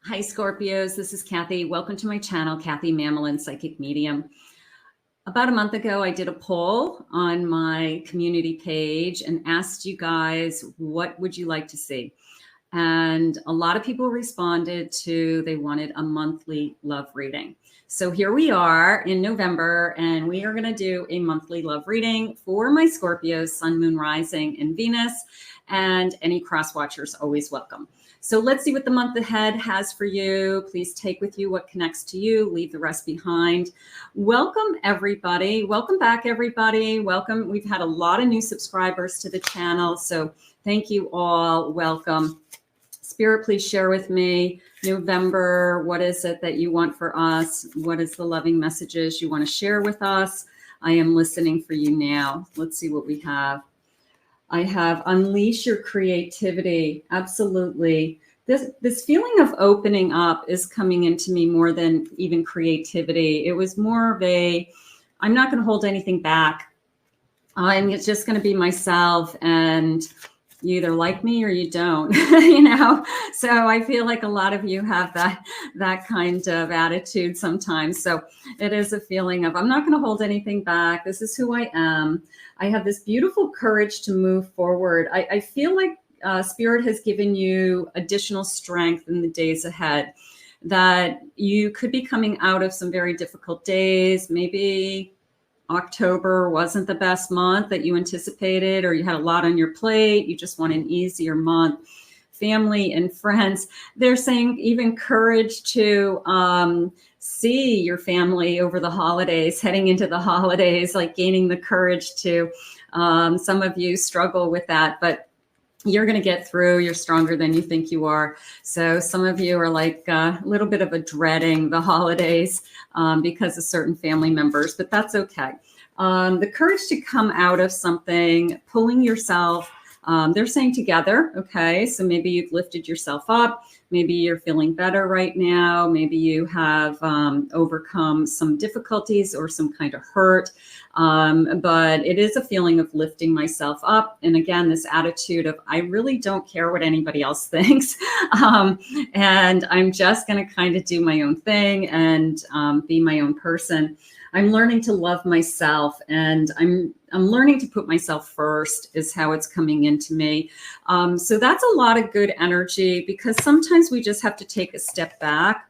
Hi, Scorpios. This is Kathy. Welcome to my channel, Kathy Mamolen, Psychic Medium. About a month ago, I did a poll on my community page and asked you guys, what would you like to see? And a lot of people responded to they wanted a monthly love reading. So here we are in November, and we are going to do a monthly love reading for my Scorpios, Sun, Moon, Rising, and Venus. And any cross watchers always welcome. So let's see what the month ahead has for you. Please take with you what connects to you. Leave the rest behind. Welcome, everybody. Welcome back, everybody. Welcome. We've had a lot of new subscribers to the channel, so thank you all. Welcome. Spirit, please share with me November. What is it that you want for us? What is the loving messages you want to share with us? I am listening for you now. Let's see what we have. I have unleash your creativity. Absolutely. This feeling of opening up is coming into me more than even creativity. It was more of a, I'm not going to hold anything back. I'm just going to be myself, and you either like me or you don't, you know? So I feel like a lot of you have that kind of attitude sometimes. So it is a feeling of, I'm not going to hold anything back. This is who I am. I have this beautiful courage to move forward. I feel like Spirit has given you additional strength in the days ahead, that you could be coming out of some very difficult days. Maybe October wasn't the best month that you anticipated, or you had a lot on your plate. You just want an easier month. Family and friends, they're saying even courage to see your family over the holidays, heading into the holidays, like gaining the courage to, some of you struggle with that, but you're going to get through. You're stronger than you think you are. So some of you are like a little bit of a dreading the holidays because of certain family members, but that's okay. The courage to come out of something, pulling yourself, they're saying together. Okay. So maybe you've lifted yourself up. Maybe you're feeling better right now. Maybe you have overcome some difficulties or some kind of hurt. But it is a feeling of lifting myself up. And again, this attitude of, I really don't care what anybody else thinks. And I'm just going to kind of do my own thing and be my own person. I'm learning to love myself, and I'm learning to put myself first is how it's coming into me. So that's a lot of good energy, because sometimes we just have to take a step back,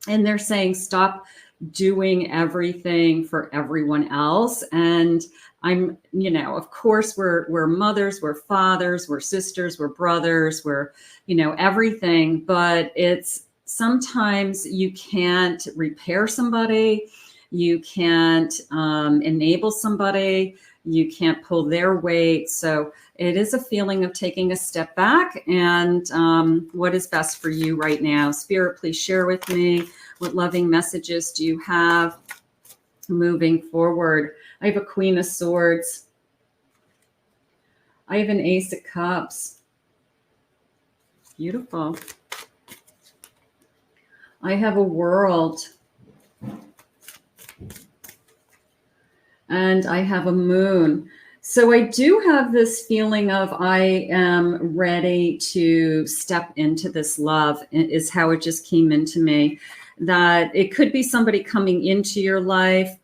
and they're saying, stop doing everything for everyone else. And I'm, you know, of course we're mothers, we're fathers, we're sisters, we're brothers, we're, you know, everything, but it's sometimes you can't repair somebody. You can't enable somebody. You can't pull their weight. So it is a feeling of taking a step back and what is best for you right now. Spirit, please share with me, what loving messages do you have moving forward? I have a Queen of Swords. I have an Ace of Cups. Beautiful. I have a World. And I have a Moon. So I do have this feeling of I am ready to step into this love, is how it just came into me. That it could be somebody coming into your life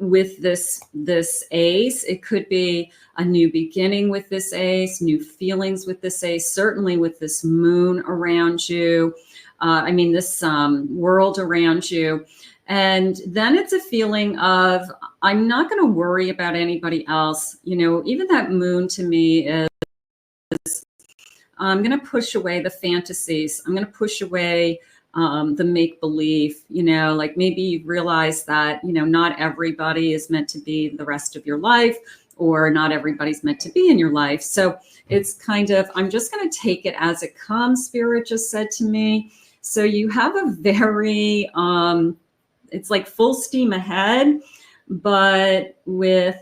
with this ace. It could be a new beginning with this ace, new feelings with this ace, certainly with this moon around you. I mean, this world around you. And then it's a feeling of, I'm not going to worry about anybody else. You know, even that moon to me is, I'm going to push away the fantasies. I'm going to push away the make-believe, you know, like maybe you realize that, you know, not everybody is meant to be the rest of your life, or not everybody's meant to be in your life. So it's kind of, I'm just going to take it as it comes, Spirit just said to me. So you have a very, it's like full steam ahead, but with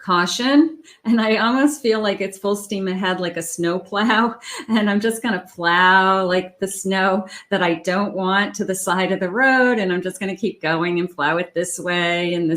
caution. And I almost feel like it's full steam ahead, like a snow plow. And I'm just going to plow like the snow that I don't want to the side of the road. And I'm just going to keep going and plow it this way and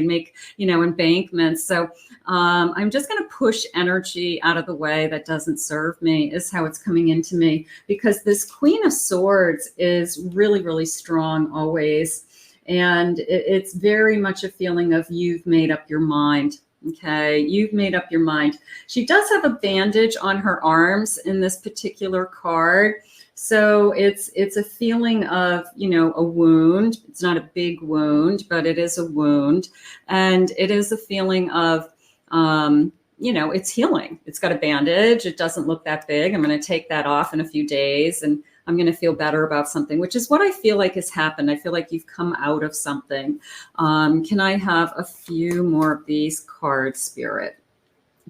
make, embankments. So I'm just going to push energy out of the way that doesn't serve me, is how it's coming into me, because this Queen of Swords is really, really strong always. And it's very much a feeling of you've made up your mind. Okay, you've made up your mind. She does have a bandage on her arms in this particular card. So it's a feeling of, a wound. It's not a big wound, but it is a wound. And it is a feeling of, it's healing. It's got a bandage. It doesn't look that big. I'm going to take that off in a few days and I'm going to feel better about something, which is what I feel like has happened. I feel like you've come out of something. Can I have a few more of these cards, Spirit?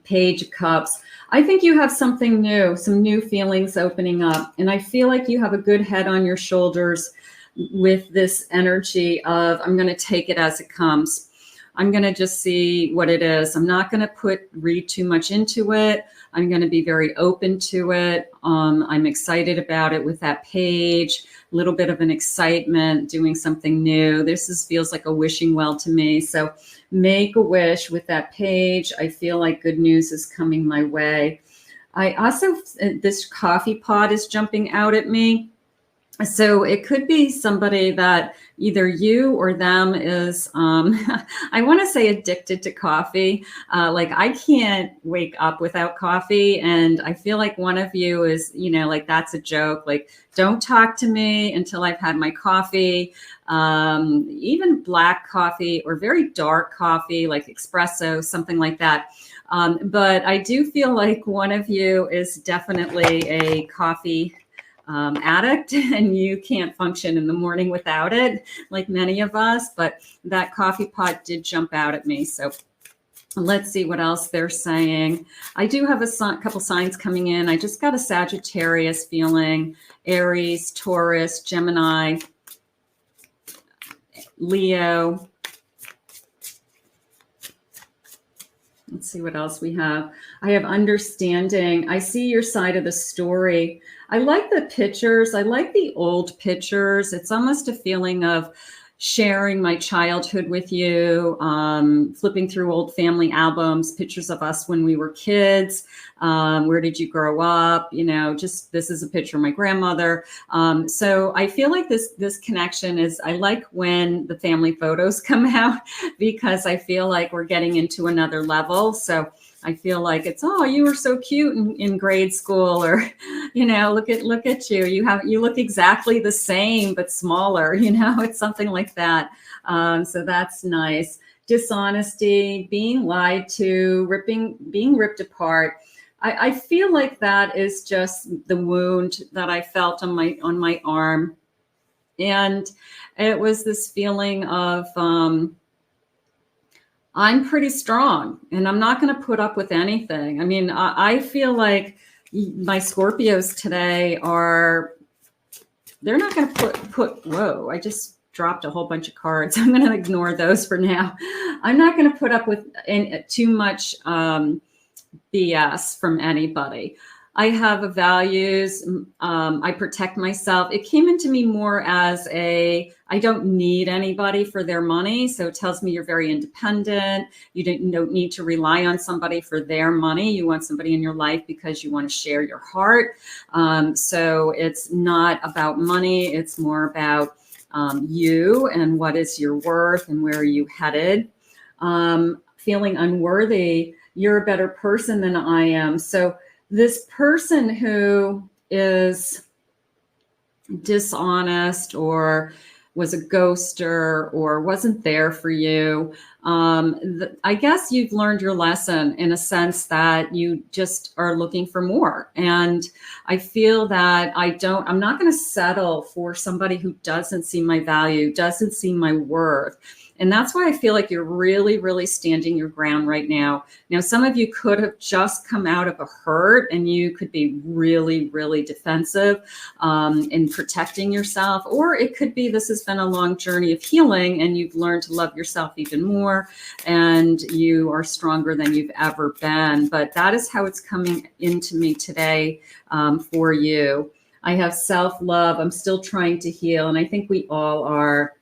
Page of Cups. I think you have something new, some new feelings opening up. And I feel like you have a good head on your shoulders with this energy of, I'm going to take it as it comes. I'm going to just see what it is. I'm not going to read too much into it. I'm going to be very open to it. I'm excited about it with that page, a little bit of an excitement, doing something new. This feels like a wishing well to me. So make a wish with that page. I feel like good news is coming my way. I also, this coffee pot is jumping out at me. So it could be somebody that either you or them is, I want to say addicted to coffee. Like I can't wake up without coffee. And I feel like one of you is, like that's a joke. Like, don't talk to me until I've had my coffee. Even black coffee or very dark coffee, like espresso, something like that. But I do feel like one of you is definitely a coffee addict, and you can't function in the morning without it, like many of us. But that coffee pot did jump out at me. So let's see what else they're saying. I do have a couple signs coming in. I just got a Sagittarius feeling, Aries, Taurus, Gemini, Leo. Let's see what else we have. I have understanding. I see your side of the story. I like the pictures. I like the old pictures. It's almost a feeling of sharing my childhood with you, flipping through old family albums, pictures of us when we were kids. Where did you grow up? Just this is a picture of my grandmother. So I feel like this connection is, I like when the family photos come out, because I feel like we're getting into another level. So I feel like it's, oh, you were so cute in grade school, or, look at you. You look exactly the same, but smaller, it's something like that. So that's nice. Dishonesty, being lied to, being ripped apart. I feel like that is just the wound that I felt on my arm. And it was this feeling of, I'm pretty strong and I'm not going to put up with anything. I mean, I feel like my Scorpios today they're not going to whoa, I just dropped a whole bunch of cards. I'm going to ignore those for now. I'm not going to put up with too much BS from anybody. I have values. I protect myself. It came into me more as I don't need anybody for their money. So it tells me you're very independent. You don't need to rely on somebody for their money. You want somebody in your life because you want to share your heart. So it's not about money. It's more about you and what is your worth and where are you headed. Feeling unworthy. You're a better person than I am. So this person who is dishonest or was a ghoster or wasn't there for you, I guess you've learned your lesson in a sense that you just are looking for more. And I feel that I'm not going to settle for somebody who doesn't see my value, doesn't see my worth. And that's why I feel like you're really, really standing your ground right now. Now, some of you could have just come out of a hurt and you could be really, really defensive in protecting yourself. Or it could be this has been a long journey of healing and you've learned to love yourself even more and you are stronger than you've ever been. But that is how it's coming into me today for you. I have self-love. I'm still trying to heal. And I think we all are.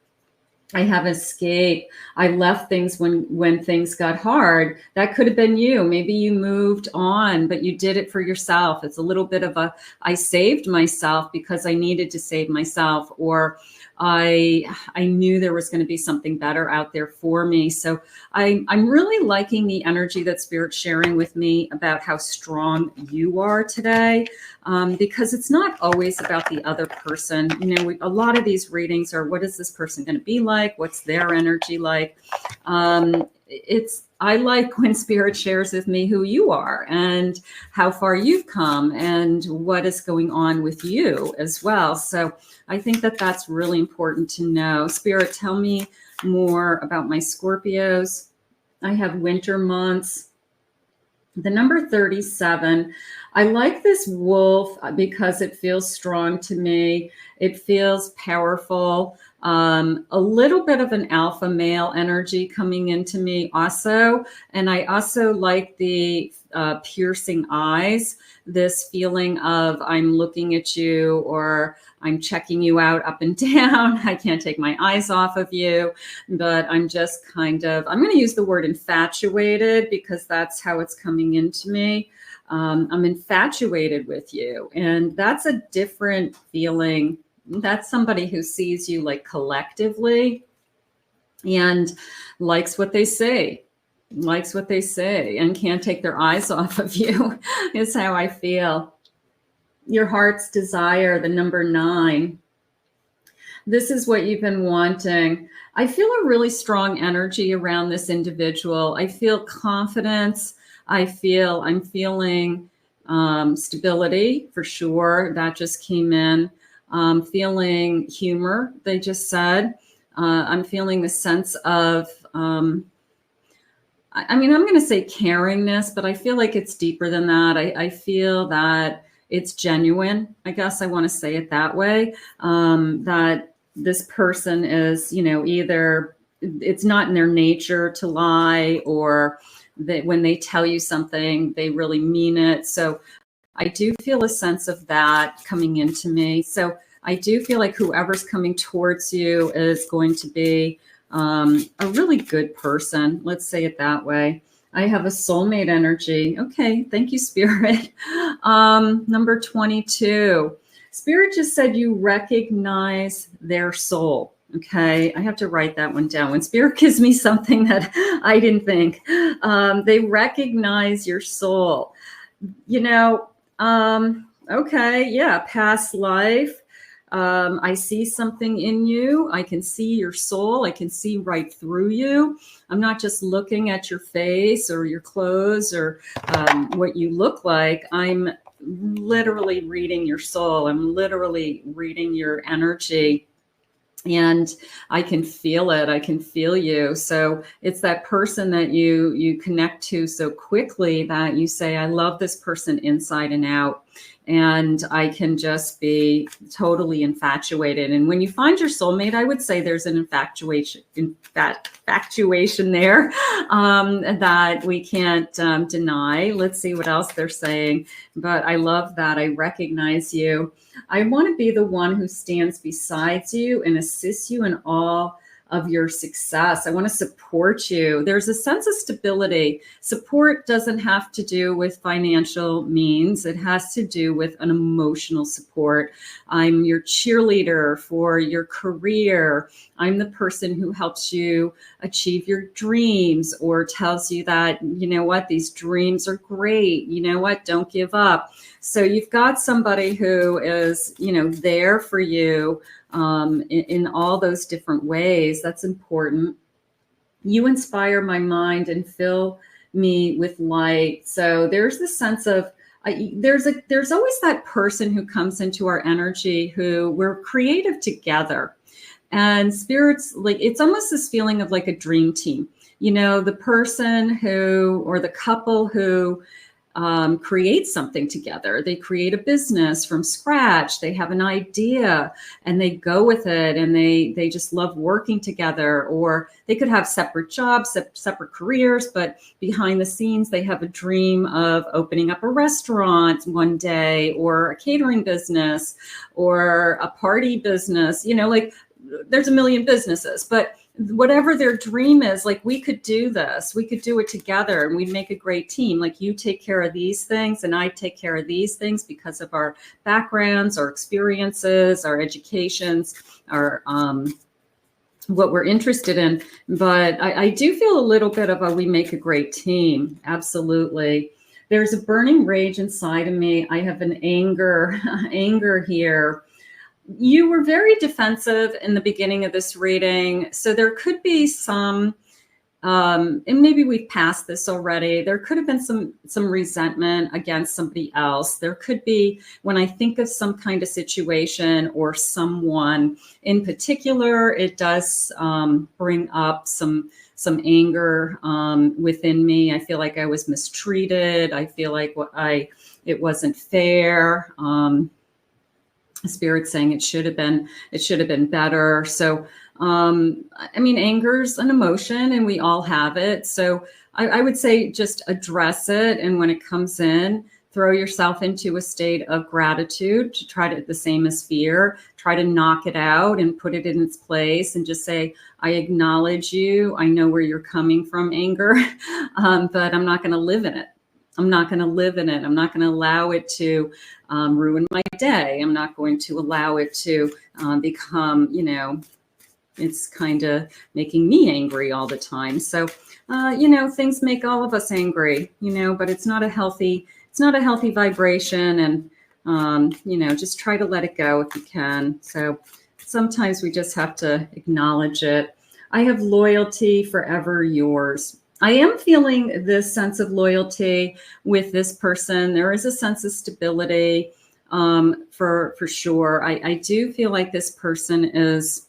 I have escaped. I left things when things got hard. That could have been you. Maybe you moved on, but you did it for yourself. It's a little bit of a, I saved myself because I needed to save myself, or I knew there was going to be something better out there for me. So I'm really liking the energy that Spirit's sharing with me about how strong you are today, because it's not always about the other person. You know, a lot of these readings are, what is this person going to be like? What's their energy like? I like when Spirit shares with me who you are and how far you've come and what is going on with you as well. So I think that that's really important to know. Spirit, tell me more about my Scorpios. I have winter months. The number 37, I like this wolf because it feels strong to me. It feels powerful. A little bit of an alpha male energy coming into me also. And I also like the piercing eyes, this feeling of I'm looking at you or I'm checking you out up and down. I can't take my eyes off of you, but I'm just kind of, I'm going to use the word infatuated because that's how it's coming into me. I'm infatuated with you. And that's a different feeling. That's somebody who sees you like collectively and likes what they say, and can't take their eyes off of you is how I feel. Your heart's desire, the number 9. This is what you've been wanting. I feel a really strong energy around this individual. I feel confidence. I'm feeling stability for sure. That just came in. Feeling humor, they just said. I'm feeling the sense of, I'm going to say caringness, but I feel like it's deeper than that. I feel that it's genuine. I guess I want to say it that way. That this person is, either it's not in their nature to lie, or that when they tell you something, they really mean it. So I do feel a sense of that coming into me. So I do feel like whoever's coming towards you is going to be a really good person. Let's say it that way. I have a soulmate energy. Okay, thank you, Spirit. Number 22. Spirit just said you recognize their soul. Okay, I have to write that one down. When Spirit gives me something that I didn't think, they recognize your soul. Okay, yeah, past life. I see something in you. I can see your soul. I can see right through you. I'm not just looking at your face or your clothes or what you look like. I'm literally reading your soul. I'm literally reading your energy. And I can feel it. I can feel you. So it's that person that you connect to so quickly that you say, I love this person inside and out. And I can just be totally infatuated. And when you find your soulmate, I would say there's an infatuation there that we can't deny. Let's see what else they're saying. But I love that. I recognize you. I want to be the one who stands beside you and assists you in all of your success. I want to support you. There's a sense of stability. Support doesn't have to do with financial means. It has to do with an emotional support. I'm your cheerleader for your career. I'm the person who helps you achieve your dreams or tells you that, you know what, these dreams are great. You know what, don't give up. So you've got somebody who is, there for you in all those different ways. That's important. You inspire my mind and fill me with light. So there's the sense of, there's always that person who comes into our energy who we're creative together. And spirits, like, it's almost this feeling of like a dream team. You know, the person who, or the couple who create something together. They create a business from scratch. They have an idea and they go with it, and they just love working together. Or they could have separate jobs, separate careers, but behind the scenes, they have a dream of opening up a restaurant one day, or a catering business, or a party business. You know, like, there's a million businesses, but whatever their dream is, like, we could do this, we could do it together, and we'd make a great team. Like, you take care of these things and I take care of these things because of our backgrounds, our experiences, our educations, our what we're interested in. But I do feel a little bit of a, we make a great team. Absolutely. There's a burning rage inside of me. I have an anger here. You were very defensive in the beginning of this reading. So there could be some, and maybe we've passed this already, there could have been some resentment against somebody else. There could be, when I think of some kind of situation or someone in particular, it does bring up some anger within me. I feel like I was mistreated. I feel like it wasn't fair. Spirit saying it should have been better. So, I mean, anger's an emotion and we all have it. So I would say just address it. And when it comes in, throw yourself into a state of gratitude, to try to, the same as fear, try to knock it out and put it in its place and just say, I acknowledge you. I know where you're coming from, anger, but I'm not going to live in it. I'm not going to live in it. I'm not going to allow it to ruin my day. I'm not going to allow it to become, you know, it's kind of making me angry all the time. So, you know, things make all of us angry, you know, but it's not a healthy vibration. And, you know, just try to let it go if you can. So sometimes we just have to acknowledge it. I have loyalty, forever yours. I am feeling this sense of loyalty with this person. There is a sense of stability for sure. I do feel like this person is,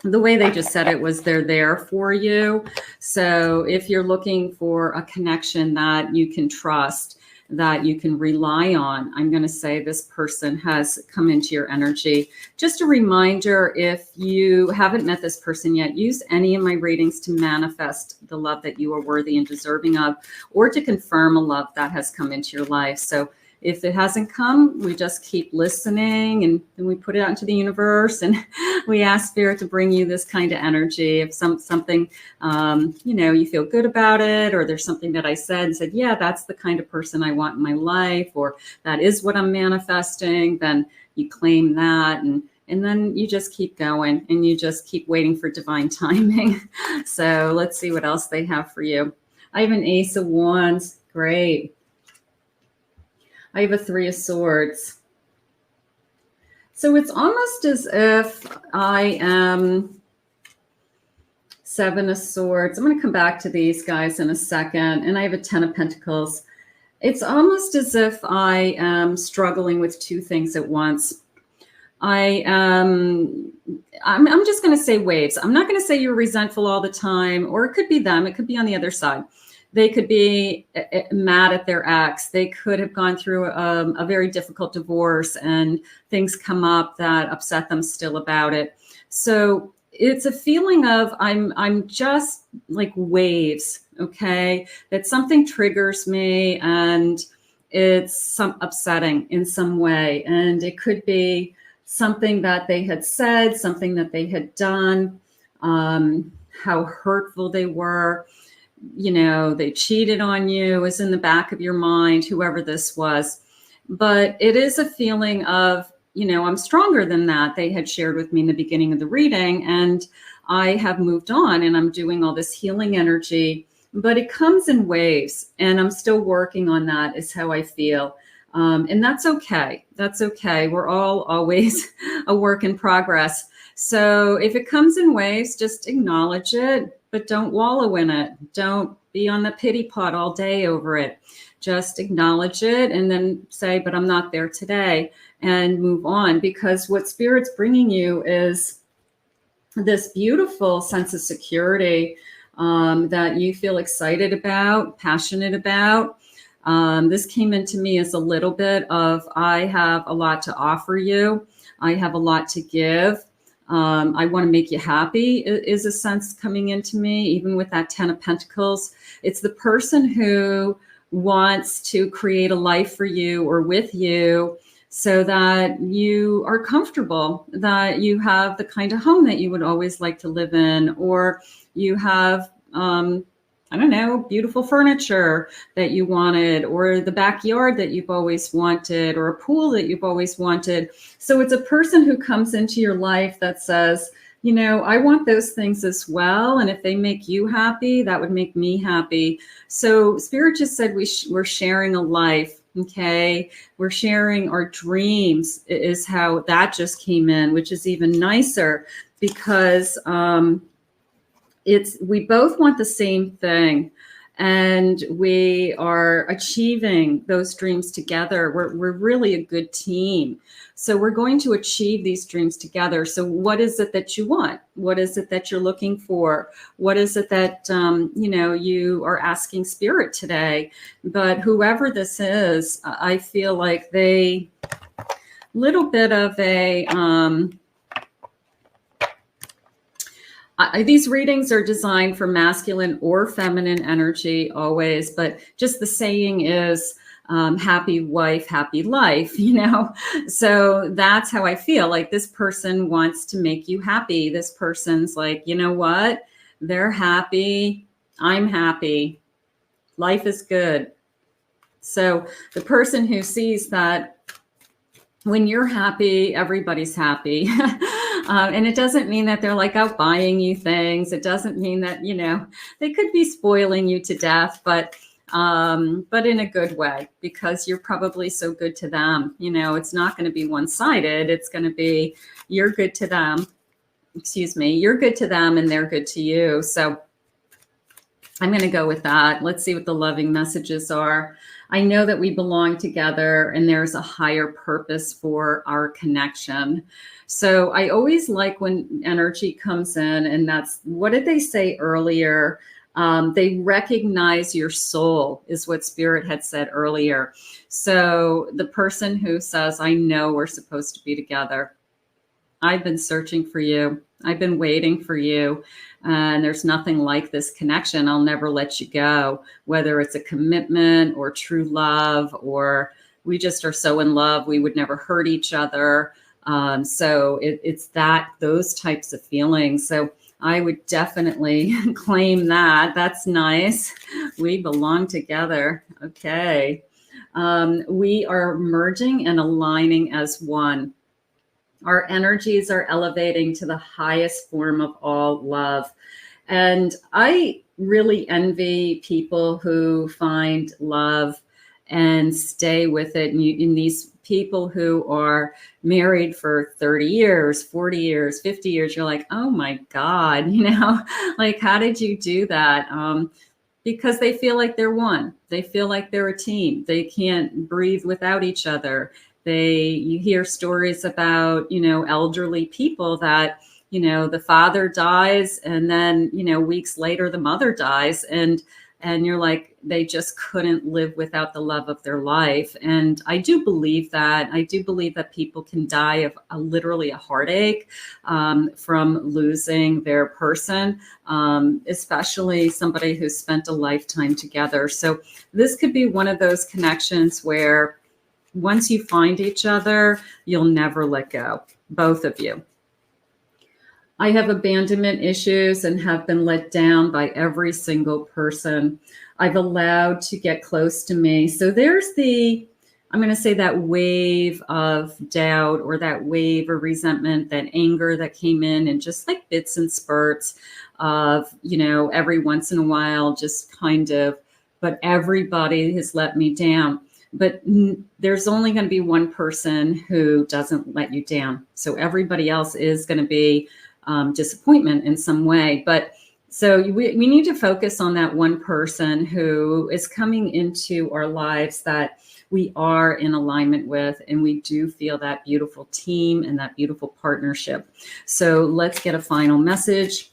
the way they just said it was, they're there for you. So if you're looking for a connection that you can trust, that you can rely on, I'm going to say this person has come into your energy. Just a reminder, if you haven't met this person yet, use any of my readings to manifest the love that you are worthy and deserving of, or to confirm a love that has come into your life. So if it hasn't come, we just keep listening, and then we put it out into the universe, and we ask Spirit to bring you this kind of energy. If something, you know, you feel good about it, or there's something that I said, yeah, that's the kind of person I want in my life, or that is what I'm manifesting, then you claim that, and then you just keep going, and you just keep waiting for divine timing. So let's see what else they have for you. I have an Ace of Wands. Great. I have a Three of Swords. So it's almost as if I am Seven of Swords. I'm going to come back to these guys in a second. And I have a Ten of Pentacles. It's almost as if I am struggling with two things at once. I'm just going to say waves. I'm not going to say you're resentful all the time, or it could be them. It could be on the other side. They could be mad at their ex. They could have gone through a very difficult divorce, and things come up that upset them still about it. So it's a feeling of I'm just like waves, okay? That something triggers me, and it's upsetting in some way. And it could be something that they had said, something that they had done, how hurtful they were. You know, they cheated on you, is in the back of your mind, whoever this was. But it is a feeling of, you know, I'm stronger than that. They had shared with me in the beginning of the reading, and I have moved on, and I'm doing all this healing energy, but it comes in waves, and I'm still working on that, is how I feel. And that's okay. That's okay. We're all always a work in progress. So if it comes in waves, just acknowledge it, but don't wallow in it. Don't be on the pity pot all day over it. Just acknowledge it and then say, but I'm not there today, and move on. Because what Spirit's bringing you is this beautiful sense of security that you feel excited about, passionate about. This came into me as a little bit of, I have a lot to offer you. I have a lot to give. I want to make you happy is a sense coming into me, even with that 10 of Pentacles. It's the person who wants to create a life for you or with you so that you are comfortable, that you have the kind of home that you would always like to live in, or you have, I don't know, beautiful furniture that you wanted, or the backyard that you've always wanted, or a pool that you've always wanted. So it's a person who comes into your life that says, you know, I want those things as well. And if they make you happy, that would make me happy. So Spirit just said we're sharing a life. Okay. We're sharing our dreams is how that just came in, which is even nicer because, we both want the same thing, and we are achieving those dreams together. We're really a good team. So we're going to achieve these dreams together. So what is it that you want? What is it that you're looking for? What is it that, you know, you are asking Spirit today? But whoever this is, I feel like they, little bit of a, these readings are designed for masculine or feminine energy always, but just the saying is happy wife, happy life, you know? So that's how I feel like this person wants to make you happy. This person's like, you know what? They're happy. I'm happy. Life is good. So the person who sees that when you're happy, everybody's happy. And it doesn't mean that they're like out buying you things. It doesn't mean that, you know, they could be spoiling you to death, but in a good way, because you're probably so good to them. You know, it's not going to be one-sided. It's going to be, you're good to them. Excuse me. You're good to them and they're good to you. So I'm going to go with that. Let's see what the loving messages are. I know that we belong together and there's a higher purpose for our connection. So I always like when energy comes in, and that's, what did they say earlier? They recognize your soul is what Spirit had said earlier. So the person who says, I know we're supposed to be together. I've been searching for you. I've been waiting for you. And there's nothing like this connection. I'll never let you go, whether it's a commitment or true love, or we just are so in love, we would never hurt each other. So it's those types of feelings. So I would definitely claim that. That's nice. We belong together. Okay. We are merging and aligning as one. Our energies are elevating to the highest form of all love. And I really envy people who find love and stay with it. And these people who are married for 30 years, 40 years, 50 years, you're like, oh my God, you know, like, how did you do that? Because they feel like they're one. They feel like they're a team. They can't breathe without each other. You hear stories about, you know, elderly people that, you know, the father dies and then, you know, weeks later, the mother dies. And you're like, they just couldn't live without the love of their life. And I do believe that. I do believe that people can die of literally a heartache from losing their person, especially somebody who's spent a lifetime together. So this could be one of those connections where once you find each other, you'll never let go, both of you. I have abandonment issues and have been let down by every single person I've allowed to get close to me. So there's I'm going to say that wave of doubt, or that wave of resentment, that anger that came in, and just like bits and spurts of, you know, every once in a while, just kind of, but everybody has let me down. But there's only going to be one person who doesn't let you down. So everybody else is going to be disappointment in some way. But so we need to focus on that one person who is coming into our lives that we are in alignment with, and we do feel that beautiful team and that beautiful partnership. So let's get a final message.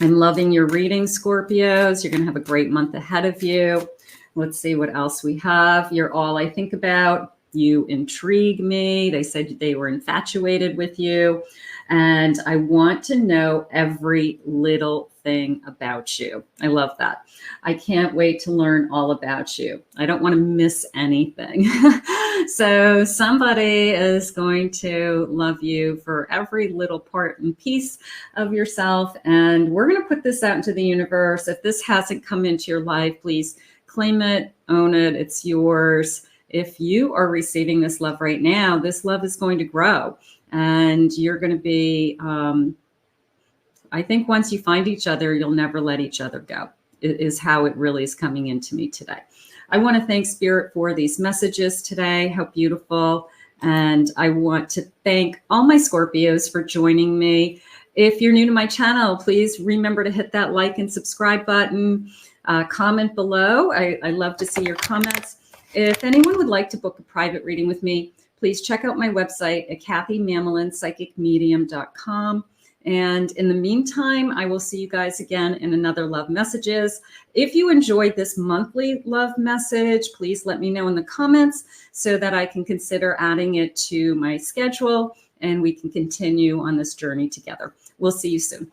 I'm loving your reading, Scorpios. You're going to have a great month ahead of you. Let's see what else we have. You're all I think about. You intrigue me. They said they were infatuated with you. And I want to know every little thing about you. I love that. I can't wait to learn all about you. I don't want to miss anything. So somebody is going to love you for every little part and piece of yourself. And we're going to put this out into the universe. If this hasn't come into your life, please claim it, own it. It's yours. If you are receiving this love right now, this love is going to grow. And you're going to be, I think once you find each other, you'll never let each other go, is how it really is coming into me today. I want to thank Spirit for these messages today. How beautiful. And I want to thank all my Scorpios for joining me. If you're new to my channel, please remember to hit that like and subscribe button. Comment below. I love to see your comments. If anyone would like to book a private reading with me, please check out my website at KathyMamolenPsychicMedium.com. And in the meantime, I will see you guys again in another Love Messages. If you enjoyed this monthly love message, please let me know in the comments so that I can consider adding it to my schedule and we can continue on this journey together. We'll see you soon.